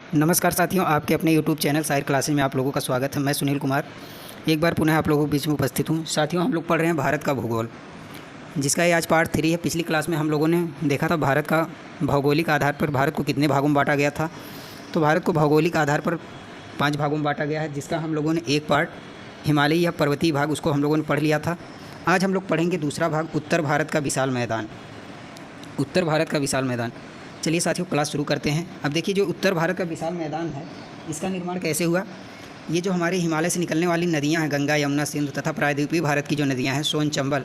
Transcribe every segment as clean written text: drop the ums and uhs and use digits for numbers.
नमस्कार साथियों, आपके अपने YouTube चैनल साइर क्लासेज में आप लोगों का स्वागत है। मैं सुनील कुमार एक बार पुनः आप लोगों के बीच में उपस्थित हूँ। साथियों, हम लोग पढ़ रहे हैं भारत का भूगोल, जिसका ये आज पार्ट 3 है। पिछली क्लास में हम लोगों ने देखा था भारत का भौगोलिक आधार पर भारत को कितने भागों में बांटा गया था। तो भारत को भौगोलिक आधार पर 5 भागों में बांटा गया है, जिसका हम लोगों ने एक पार्ट हिमालयी या पर्वतीय भाग उसको हम लोगों ने पढ़ लिया था। आज हम लोग पढ़ेंगे दूसरा भाग, उत्तर भारत का विशाल मैदान। उत्तर भारत का विशाल मैदान। चलिए साथियों, क्लास शुरू करते हैं। अब देखिए, जो उत्तर भारत का विशाल मैदान है, इसका निर्माण कैसे हुआ। ये जो हमारे हिमालय से निकलने वाली नदियां हैं, गंगा, यमुना, सिंधु तथा प्रायद्वीपीय भारत की जो नदियां हैं, सोन, चंबल,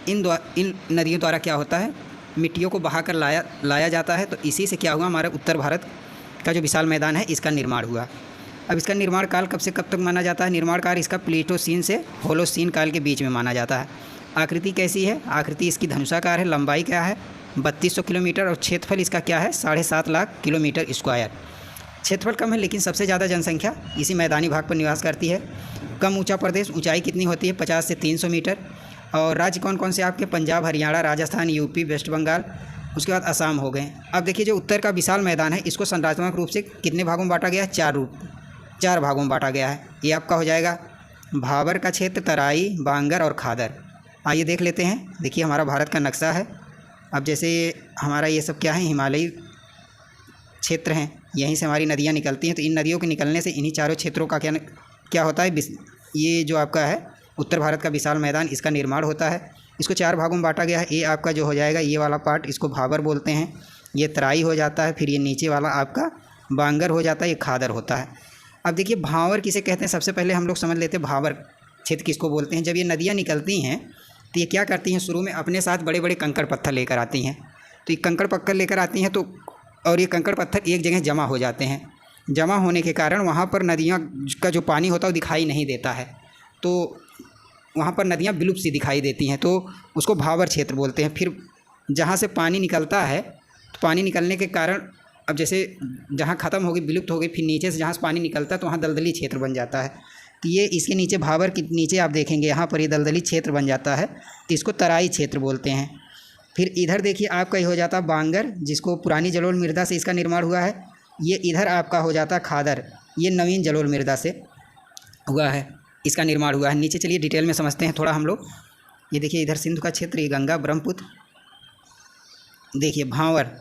इन नदियों द्वारा क्या होता है, मिट्टियों को बहाकर लाया जाता है। तो इसी से क्या हुआ, हमारे उत्तर भारत का जो विशाल मैदान है, इसका निर्माण हुआ। अब इसका निर्माण काल कब से कब तक माना जाता है। निर्माण काल इसका प्लेटोसीन से होलोसीन काल के बीच में माना जाता है। आकृति कैसी है, आकृति इसकी धनुषाकार है। लंबाई क्या है, 3200 किलोमीटर, और क्षेत्रफल इसका क्या है, 7.5 लाख किलोमीटर स्क्वायर। क्षेत्रफल कम है, लेकिन सबसे ज़्यादा जनसंख्या इसी मैदानी भाग पर निवास करती है। कम ऊंचा प्रदेश, ऊंचाई कितनी होती है, 50 से 300 मीटर। और राज्य कौन कौन से आपके, पंजाब, हरियाणा, राजस्थान, यूपी, वेस्ट बंगाल, उसके बाद असम हो गए। अब देखिए, जो उत्तर का विशाल मैदान है, इसको संरचनात्मक रूप से कितने भागों में बांटा गया है, 4 भागों में बांटा गया है। ये आपका हो जाएगा भाबर का क्षेत्र, तराई, बांगर और खादर। आइए देख लेते हैं। देखिए, हमारा भारत का नक्शा है। अब जैसे हमारा ये सब क्या है, हिमालयी क्षेत्र हैं, यहीं से हमारी नदियाँ निकलती हैं। तो इन नदियों के निकलने से इन्हीं चारों क्षेत्रों का क्या होता है, ये जो आपका है उत्तर भारत का विशाल मैदान, इसका निर्माण होता है। इसको 4 भागों में बांटा गया है। ये आपका जो हो जाएगा, ये वाला पार्ट, इसको भाबर बोलते हैं। ये तराई हो जाता है। फिर ये नीचे वाला आपका बांगर हो जाता है, ये खादर होता है। अब देखिए, भावर किसे कहते हैं, सबसे पहले हम लोग समझ लेते हैं भावर क्षेत्र किसको बोलते हैं। जब ये नदियाँ निकलती हैं तो ये क्या करती हैं, शुरू में अपने साथ बड़े बड़े कंकड़ पत्थर लेकर आती हैं। तो ये कंकड़ पत्थर लेकर आती हैं, तो और ये कंकड़ पत्थर एक जगह जमा हो जाते हैं। जमा होने के कारण वहाँ पर नदियाँ का जो पानी होता है वो दिखाई नहीं देता है। तो वहाँ पर नदियाँ विलुप्त सी दिखाई देती हैं, तो उसको भावर क्षेत्र बोलते हैं। फिर जहाँ से पानी निकलता है, तो पानी निकलने के कारण अब जैसे जहाँ ख़त्म हो गई, विलुप्त हो गई, फिर नीचे से जहाँ से पानी निकलता है तो वहाँ दलदली क्षेत्र बन जाता है। तो ये इसके नीचे, भाबर के नीचे आप देखेंगे, यहाँ पर ये दलदली क्षेत्र बन जाता है, तो इसको तराई क्षेत्र बोलते हैं। फिर इधर देखिए, आपका ये हो जाता है बांगर, जिसको पुरानी जलोढ़ मृदा से इसका निर्माण हुआ है। ये इधर आपका हो जाता है खादर, ये नवीन जलोढ़ मृदा से हुआ है, इसका निर्माण हुआ है। नीचे चलिए डिटेल में समझते हैं थोड़ा हम लोग। ये देखिए, इधर सिंधु का क्षेत्र, ये गंगा, ब्रह्मपुत्र। देखिए भावर,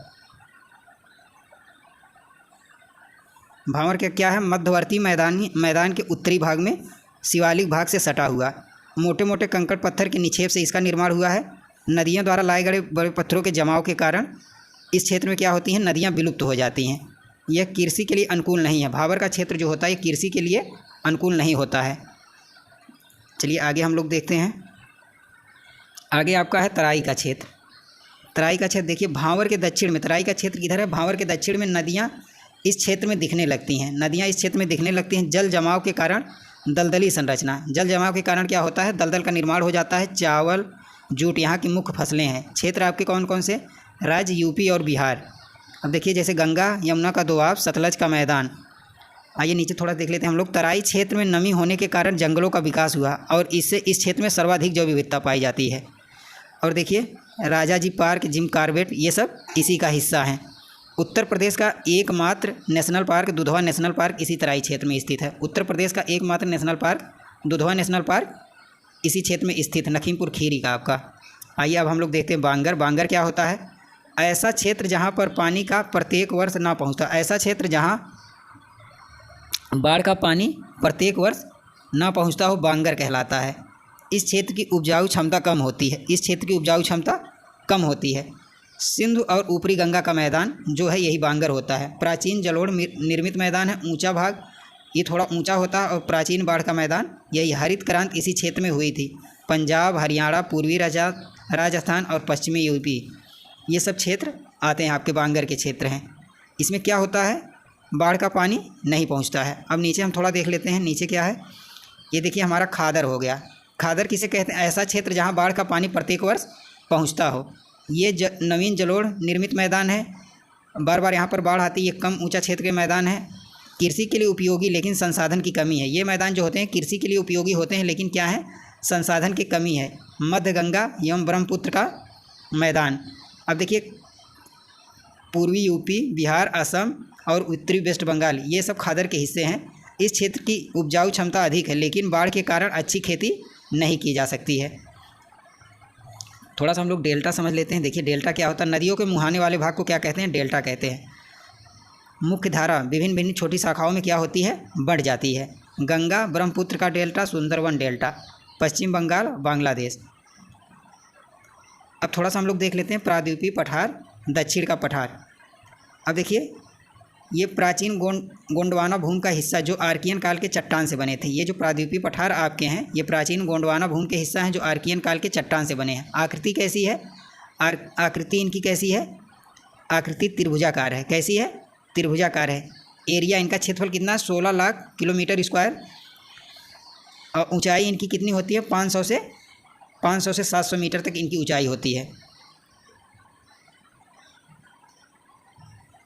भावर के क्या है, मध्यवर्ती मैदान के उत्तरी भाग में शिवालिक भाग से सटा हुआ मोटे मोटे कंकड़ पत्थर के निक्षेप से इसका निर्माण हुआ है। नदियों द्वारा लाए गए बड़े पत्थरों के जमाव के कारण इस क्षेत्र में क्या होती हैं, नदियाँ विलुप्त हो जाती हैं। यह कृषि के लिए अनुकूल नहीं है। भावर का क्षेत्र जो होता है, ये कृषि के लिए अनुकूल नहीं होता है। चलिए आगे हम लोग देखते हैं। आगे आपका है तराई का क्षेत्र। तराई का क्षेत्र देखिए, भावर के दक्षिण में, तराई का क्षेत्र इधर है, भावर के दक्षिण में नदियाँ इस क्षेत्र में दिखने लगती हैं। नदियाँ इस क्षेत्र में दिखने लगती हैं। जल जमाव के कारण दलदली संरचना, जल जमाव के कारण क्या होता है, दलदल का निर्माण हो जाता है। चावल, जूट यहाँ की मुख्य फसलें हैं। क्षेत्र आपके कौन कौन से, राज्य यूपी और बिहार। अब देखिए, जैसे गंगा यमुना का दोआब, सतलज का मैदान। आइए नीचे थोड़ा देख लेते हैं हम लोग। तराई क्षेत्र में नमी होने के कारण जंगलों का विकास हुआ, और इससे इस क्षेत्र में सर्वाधिक जैव विविधता पाई जाती है। और देखिए, राजाजी पार्क, जिम कॉर्बेट, ये सब इसी का हिस्सा हैं। उत्तर प्रदेश का एकमात्र national park Dudhwa national park इसी तराई क्षेत्र में स्थित है। उत्तर प्रदेश का एकमात्र national park Dudhwa national park इसी क्षेत्र में स्थित है, लखीमपुर खीरी का आपका। आइए अब हम लोग देखते हैं बांगर। बांगर क्या होता है, ऐसा क्षेत्र जहाँ पर पानी का प्रत्येक वर्ष ना पहुँचता, ऐसा क्षेत्र जहाँ बाढ़ का पानी प्रत्येक वर्ष ना पहुँचता हो, बांगर कहलाता है। इस क्षेत्र की उपजाऊ क्षमता कम होती है, इस क्षेत्र की उपजाऊ क्षमता कम होती है। सिंधु और ऊपरी गंगा का मैदान जो है, यही बांगर होता है। प्राचीन जलोढ़ निर्मित मैदान है। ऊंचा भाग ये थोड़ा ऊंचा होता है, और प्राचीन बाढ़ का मैदान, यही हरित क्रांति इसी क्षेत्र में हुई थी। पंजाब, हरियाणा, पूर्वी राजस्थान और पश्चिमी यूपी, ये सब क्षेत्र आते हैं, आपके बांगर के क्षेत्र हैं। इसमें क्या होता है, बाढ़ का पानी नहीं पहुँचता है। अब नीचे हम थोड़ा देख लेते हैं, नीचे क्या है। ये देखिए, हमारा खादर हो गया। खादर किसे कहते हैं, ऐसा क्षेत्र जहाँ बाढ़ का पानी प्रत्येक वर्ष पहुँचता हो। ये नवीन जलोढ़ निर्मित मैदान है। बार बार यहाँ पर बाढ़ आती है। ये कम ऊंचा क्षेत्र के मैदान है, कृषि के लिए उपयोगी, लेकिन संसाधन की कमी है। ये मैदान जो होते हैं कृषि के लिए उपयोगी होते हैं, लेकिन क्या है, संसाधन की कमी है। मध्य गंगा एवं ब्रह्मपुत्र का मैदान। अब देखिए, पूर्वी यूपी, बिहार, असम और उत्तरी वेस्ट बंगाल ये सब खादर के हिस्से हैं। इस क्षेत्र की उपजाऊ क्षमता अधिक है, लेकिन बाढ़ के कारण अच्छी खेती नहीं की जा सकती है। थोड़ा सा हम लोग डेल्टा समझ लेते हैं। देखिए डेल्टा क्या होता है। नदियों के मुहाने वाले भाग को क्या कहते हैं? डेल्टा कहते हैं। मुख्य धारा विभिन्न भिन्न छोटी शाखाओं में क्या होती है? बढ़ जाती है। गंगा ब्रह्मपुत्र का डेल्टा, सुंदरवन डेल्टा, पश्चिम बंगाल, बांग्लादेश। अब थोड़ा सा हम लोग देख लेते हैं प्रायद्वीपीय पठार, दक्षिण का पठार। अब देखिए ये प्राचीन गोंडवाना भूमि का हिस्सा जो आर्कियन काल के चट्टान से बने थे। ये जो प्रायद्वीपीय पठार आपके हैं ये प्राचीन गोंडवाना भूमि के हिस्सा हैं जो आर्कियन काल के चट्टान से बने हैं। आकृति कैसी है? आकृति इनकी कैसी है? आकृति त्रिभुजाकार है। कैसी है? त्रिभुजाकार है। एरिया इनका क्षेत्रफल कितना? 16 लाख किलोमीटर स्क्वायर। और ऊंचाई इनकी कितनी होती है? 500 से 700 मीटर तक इनकी ऊंचाई होती है।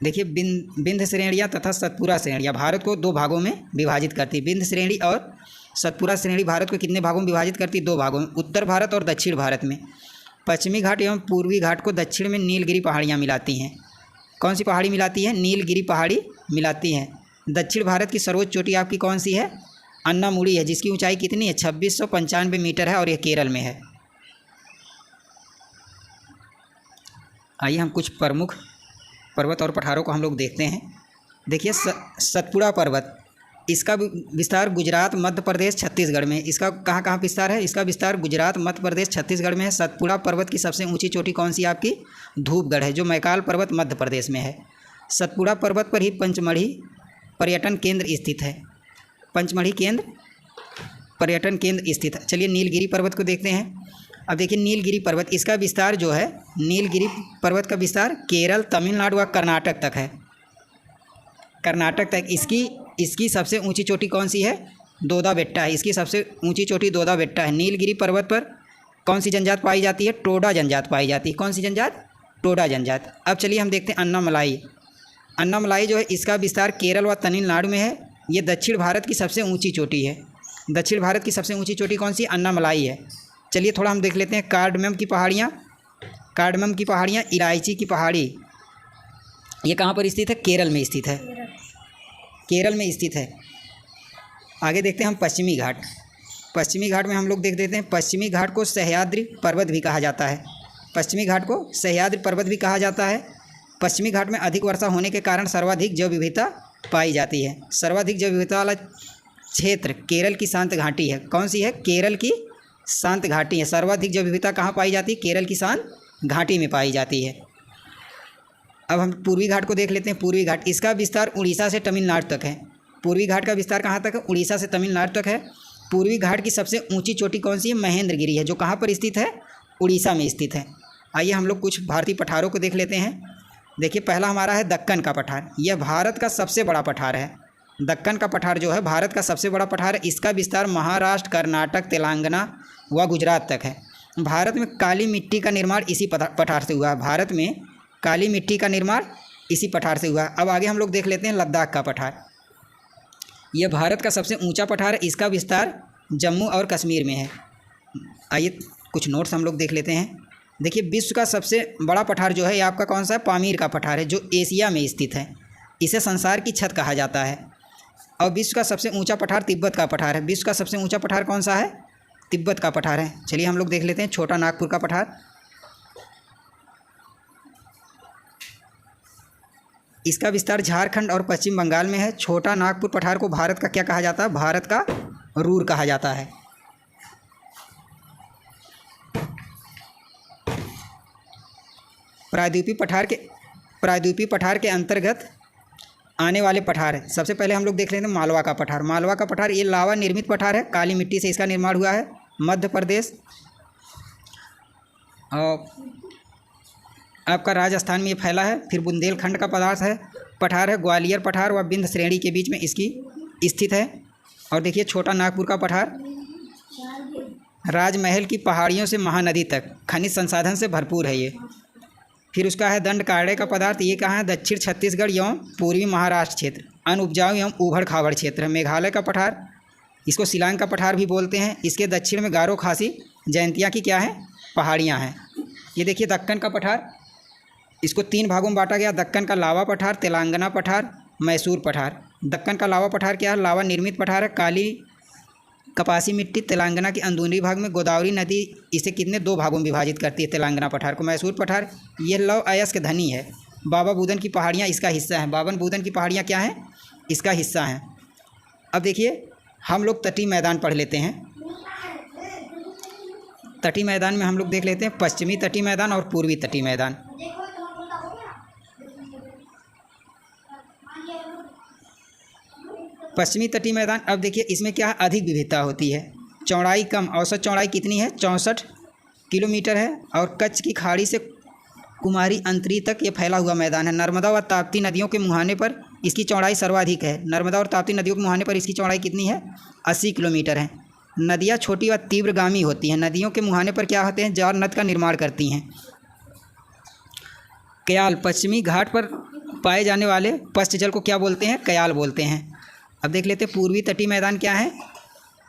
देखिए विंध्य श्रेणियाँ तथा सतपुरा श्रेणियाँ भारत को दो भागों में विभाजित करती है। विंध्य श्रेणी और सतपुरा श्रेणी भारत को कितने भागों में विभाजित करती है? दो भागों में, उत्तर भारत और दक्षिण भारत में। पश्चिमी घाट एवं पूर्वी घाट को दक्षिण में नीलगिरी पहाड़ियाँ मिलाती हैं। कौन सी पहाड़ी मिलाती है? नीलगिरी पहाड़ी मिलाती हैं। दक्षिण भारत की सर्वोच्च चोटी आपकी कौन सी है? अन्नामुड़ी है, जिसकी ऊंचाई कितनी है? 2695 मीटर है और यह केरल में है। आइए हम कुछ प्रमुख पर्वत और पठारों को हम लोग देखते हैं। देखिए सतपुड़ा पर्वत, इसका विस्तार गुजरात, मध्य प्रदेश, छत्तीसगढ़ में। इसका कहाँ कहाँ विस्तार है? इसका विस्तार गुजरात, मध्य प्रदेश, छत्तीसगढ़ में है। सतपुड़ा पर्वत की सबसे ऊंची चोटी कौन सी आपकी? धूपगढ़ है, जो मैकाल पर्वत मध्य प्रदेश में है। सतपुड़ा पर्वत पर ही पंचमढ़ी पर्यटन केंद्र स्थित है। पंचमढ़ी केंद्र पर्यटन केंद्र स्थित है। चलिए नीलगिरी पर्वत को देखते हैं। अब देखिए नीलगिरी पर्वत, इसका विस्तार जो है, नीलगिरी पर्वत का विस्तार केरल, तमिलनाडु व कर्नाटक तक है। कर्नाटक तक। इसकी सबसे ऊंची चोटी कौन सी है? दोदा बेट्टा है। इसकी सबसे ऊंची चोटी दोदा बेट्टा है। नीलगिरी पर्वत पर कौन सी जनजात पाई जाती है? टोडा जनजात पाई जाती है। कौन सी जनजात? टोडा जनजात। अब चलिए हम देखते हैं अन्नामलाई। अन्नामलाई जो है इसका विस्तार केरल व तमिलनाडु में है। ये दक्षिण भारत की सबसे ऊँची चोटी है। दक्षिण भारत की सबसे ऊँची चोटी कौन सी? अन्नामलाई है। चलिए थोड़ा हम देख लेते हैं कार्डमम की पहाड़ियाँ। कार्डमम की पहाड़ियाँ, इलायची की पहाड़ी, ये कहाँ पर स्थित है? केरल में स्थित है। केरल में स्थित है। आगे देखते हैं हम पश्चिमी घाट। पश्चिमी घाट में हम लोग देख देते हैं, पश्चिमी घाट को सह्याद्री पर्वत भी कहा जाता है। पश्चिमी घाट को सह्याद्री पर्वत भी कहा जाता है। पश्चिमी घाट में अधिक वर्षा होने के कारण सर्वाधिक जैव विविधता पाई जाती है। सर्वाधिक जैव विविधता वाला क्षेत्र केरल की शांत घाटी है। कौन सी है? केरल की शांत घाटी है। सर्वाधिक जैव विविधता कहाँ पाई जाती है? केरल की शांत घाटी में पाई जाती है। अब हम पूर्वी घाट को देख लेते हैं। पूर्वी घाट, इसका विस्तार उड़ीसा से तमिलनाडु तक है। पूर्वी घाट का विस्तार कहाँ तक है? उड़ीसा से तमिलनाडु तक है। पूर्वी घाट की सबसे ऊंची चोटी कौन सी है? महेंद्रगिरी है, जो कहाँ पर स्थित है? उड़ीसा में स्थित है। आइए हम लोग कुछ भारतीय पठारों को देख लेते हैं। देखिए पहला हमारा है दक्कन का पठार। यह भारत का सबसे बड़ा पठार है। दक्कन का पठार जो है भारत का सबसे बड़ा पठार है। इसका विस्तार महाराष्ट्र, कर्नाटक, तेलंगाना व गुजरात तक है। भारत में काली मिट्टी का निर्माण इसी पठार से हुआ है। भारत में काली मिट्टी का निर्माण इसी पठार से हुआ है। अब आगे हम लोग देख लेते हैं लद्दाख का पठार। यह भारत का सबसे ऊंचा पठार है। इसका विस्तार जम्मू और कश्मीर में है। आइए कुछ नोट्स हम लोग देख लेते हैं। देखिए विश्व का सबसे बड़ा पठार जो है ये आपका कौन सा है? पामीर का पठार है, जो एशिया में स्थित है। इसे संसार की छत कहा जाता है। और विश्व का सबसे ऊंचा पठार तिब्बत का पठार है। विश्व का सबसे ऊंचा पठार कौन सा है? तिब्बत का पठार है। चलिए हम लोग देख लेते हैं छोटा नागपुर का पठार। इसका विस्तार झारखंड और पश्चिम बंगाल में है। छोटा नागपुर पठार को भारत का क्या कहा जाता है? भारत का रूर कहा जाता है। प्रायद्वीपीय पठार के अंतर्गत आने वाले पठार है। सबसे पहले हम लोग देख लेते हैं मालवा का पठार। मालवा का पठार ये लावा निर्मित पठार है। काली मिट्टी से इसका निर्माण हुआ है। मध्य प्रदेश और आपका राजस्थान में ये फैला है। फिर बुंदेलखंड का पठार है। ग्वालियर पठार व विंध्य श्रेणी के बीच में इसकी स्थित है। और देखिए छोटा नागपुर का पठार राजमहल की पहाड़ियों से महानदी तक खनिज संसाधन से भरपूर है ये। फिर उसका है दंडकारण्य का पदार्थ। ये कहाँ है? दक्षिण छत्तीसगढ़ एवं पूर्वी महाराष्ट्र क्षेत्र, अनुपजाऊ एवं उभड़ खाबड़ क्षेत्र है। मेघालय का पठार, इसको शिलांग का पठार भी बोलते हैं। इसके दक्षिण में गारो खासी जयंतिया की क्या है? पहाड़ियाँ हैं। ये देखिए दक्कन का पठार, इसको 3 भागों में बांटा गया। दक्कन का लावा पठार, तेलंगाना पठार मैसूर पठार। दक्कन का लावा पठार क्या है? लावा निर्मित पठार है। काली कपासी मिट्टी तेलंगाना के अंदरूनी भाग में, गोदावरी नदी इसे कितने 2 भागों में विभाजित करती है तेलंगाना पठार को। मैसूर पठार ये लौह अयस्क धनी है। बाबा बुदन की पहाड़ियाँ इसका हिस्सा हैं। बाबा बुदन की पहाड़ियाँ क्या हैं? इसका हिस्सा हैं। अब देखिए हम लोग तटीय मैदान पढ़ लेते हैं। तटीय मैदान में हम लोग देख लेते हैं पश्चिमी तटीय मैदान और पूर्वी तटीय मैदान। पश्चिमी तटीय मैदान, अब देखिए इसमें क्या है? अधिक विविधता होती है। चौड़ाई कम, औसत चौड़ाई कितनी है? 64 किलोमीटर है। और कच्छ की खाड़ी से कुमारी अंतरी तक ये फैला हुआ मैदान है। नर्मदा व ताप्ती नदियों के मुहाने पर इसकी चौड़ाई सर्वाधिक है। नर्मदा और ताप्ती नदियों के मुहाने पर इसकी चौड़ाई कितनी है? 80 किलोमीटर है। नदियाँ छोटी व तीव्रगामी होती हैं। नदियों के मुहाने पर क्या होते हैं? जाल नद का निर्माण करती हैं। कयाल, पश्चिमी घाट पर पाए जाने वाले पश्च जल को क्या बोलते हैं? कयाल बोलते हैं। अब देख लेते हैं पूर्वी तटीय मैदान क्या है।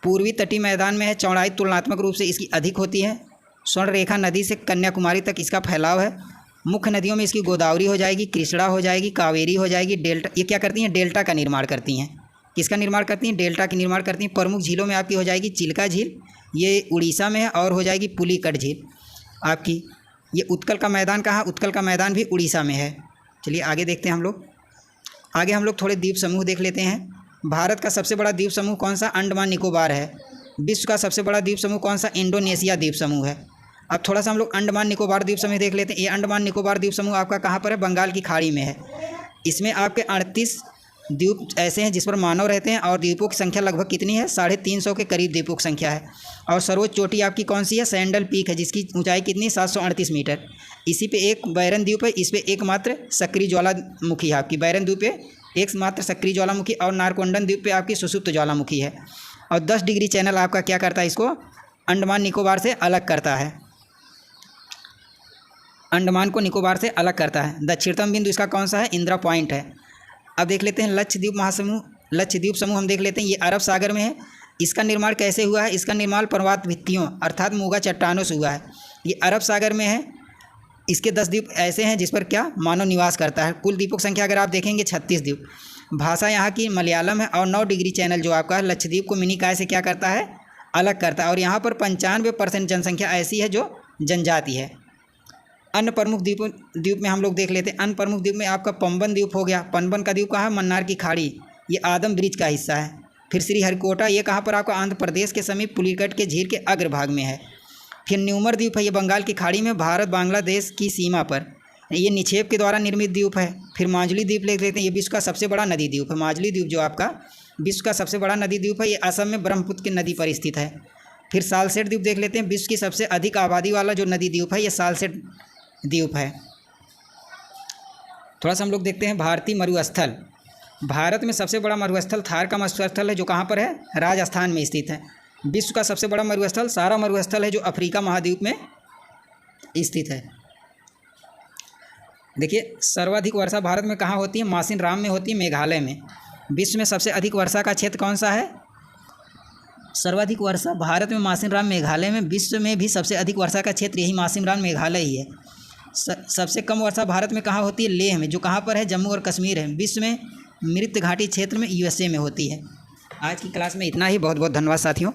पूर्वी तटीय मैदान में है चौड़ाई तुलनात्मक रूप से इसकी अधिक होती है। स्वर्ण रेखा नदी से कन्याकुमारी तक इसका फैलाव है। मुख्य नदियों में इसकी गोदावरी हो जाएगी, कृष्णा हो जाएगी, कावेरी हो जाएगी। डेल्टा ये क्या करती हैं? डेल्टा का निर्माण करती हैं। किसका निर्माण करती हैं? डेल्टा की निर्माण करती हैं। प्रमुख झीलों में आपकी हो जाएगी चिल्का झील, ये उड़ीसा में है, और हो जाएगी पुलिकट झील आपकी। ये उत्कल का मैदान कहाँ? उत्कल का मैदान भी उड़ीसा में है। चलिए आगे देखते हैं हम लोग। आगे हम लोग थोड़े द्वीप समूह देख लेते हैं। भारत का सबसे बड़ा द्वीप समूह कौन सा? अंडमान निकोबार है। विश्व का सबसे बड़ा द्वीप समूह कौन सा? इंडोनेशिया द्वीप समूह है। अब थोड़ा सा हम लोग अंडमान निकोबार द्वीप समूह देख लेते हैं। ये अंडमान निकोबार द्वीप समूह आपका कहाँ पर है? बंगाल की खाड़ी में है। इसमें आपके 38 द्वीप ऐसे हैं जिस पर मानव रहते हैं, और द्वीपों की संख्या लगभग कितनी है? 350 के करीब द्वीपों की संख्या है। और सर्वोच्च चोटी आपकी कौन सी है? सैंडल पीक है, जिसकी ऊंचाई कितनी? 738 मीटर। इसी पे एक बैरन द्वीप है, इस पर एकमात्र सक्रिय ज्वालामुखी है आपकी। बैरन द्वीप पे एकमात्र सक्रिय ज्वालामुखी, और नारकोंडन द्वीप पे आपकी सुषुप्त ज्वालामुखी है। और 10 डिग्री चैनल आपका क्या करता है? इसको अंडमान निकोबार से अलग करता है। अंडमान को निकोबार से अलग करता है। दक्षिणतम बिंदु इसका कौन सा है? इंदिरा पॉइंट है। अब देख लेते हैं लक्षद्वीप महासमूह। लक्षद्वीप समूह हम देख लेते हैं। ये अरब सागर में है। इसका निर्माण कैसे हुआ है? इसका निर्माण पर्वत भित्तियों अर्थात मूगा चट्टानों से हुआ है। ये अरब सागर में है। इसके 10 द्वीप ऐसे हैं जिस पर क्या मानव निवास करता है। कुल द्वीपों की संख्या अगर आप देखेंगे 36 द्वीप। भाषा यहाँ की मलयालम है। और 9 डिग्री चैनल जो आपका लक्षद्वीप को मिनी काय से क्या करता है? अलग करता है। और यहाँ पर 95% जनसंख्या ऐसी है जो जनजाति है। अन्य प्रमुख द्वीप में हम लोग देख लेते हैं। अन्य प्रमुख द्वीप में आपका पंबन द्वीप हो गया। पंबन का द्वीप कहाँ है? मन्नार की खाड़ी, ये आदम ब्रिज का हिस्सा है। फिर श्रीहरिकोटा, ये कहाँ पर आपका? आंध्र प्रदेश के समीप पुलिकट के झील के अग्रभाग में है। फिर न्यूमर द्वीप है, ये बंगाल की खाड़ी में भारत बांग्लादेश की सीमा पर, ये निक्षेप के द्वारा निर्मित द्वीप है। फिर माजुली द्वीप ले लेते हैं। ये विश्व का सबसे बड़ा नदी द्वीप है। माजुली द्वीप जो आपका विश्व का सबसे बड़ा नदी द्वीप है। ये असम में ब्रह्मपुत्र की नदी पर स्थित है। फिर सालसेट द्वीप देख लेते हैं। विश्व की सबसे अधिक आबादी वाला जो नदी द्वीप है, ये सालसेट द्वीप है। थोड़ा सा हम लोग देखते हैं भारतीय मरुस्थल। भारत में सबसे बड़ा मरुस्थल थार का मरुस्थल है, जो कहाँ पर है? राजस्थान में स्थित है। विश्व का सबसे बड़ा मरुस्थल सारा मरुस्थल है, जो अफ्रीका महाद्वीप में स्थित है। देखिए सर्वाधिक वर्षा भारत में कहाँ होती है? मासिनराम में होती है, मेघालय में। विश्व में सबसे अधिक वर्षा का क्षेत्र कौन सा है? सर्वाधिक वर्षा भारत में मासिनराम मेघालय में। विश्व में भी सबसे अधिक वर्षा का क्षेत्र यही मासिनराम मेघालय ही है। सबसे कम वर्षा भारत में कहाँ होती है? लेह में, जो कहाँ पर है? जम्मू और कश्मीर है। विश्व में मृत घाटी क्षेत्र में USA में होती है। आज की क्लास में इतना ही। बहुत बहुत धन्यवाद साथियों।